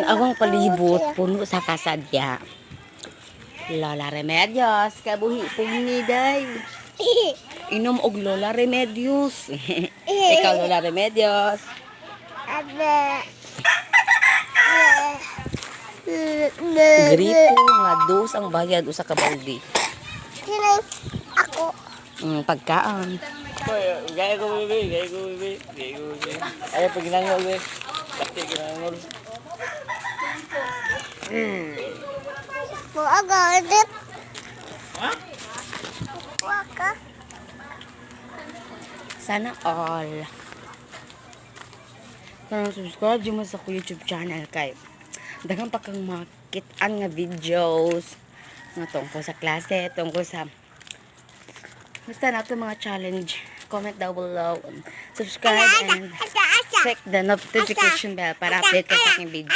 awang palibot, puno sa kasadya. Lola Remedios, kabuhi pugni day. Inom og Lola Remedios. Ikaw Lola Remedios. Gripo nga dos ang bayad usa ka balde. Ako. Pagkaan. Gaya ko, bebe. Gaya ko, bebe. Gaya ko, bebe. Ayaw pag ginangol, bebe. Pati ginangol. Buaga, edit. Ha? Buaga. Sana all. Kung subscribe mo sa ko YouTube channel kay daghang pa kang makit-an nga videos nga tungkol sa klase, tungkol sa basta nato mga challenge. Comment down below. Subscribe and click the notification bell para update ka sa aking video.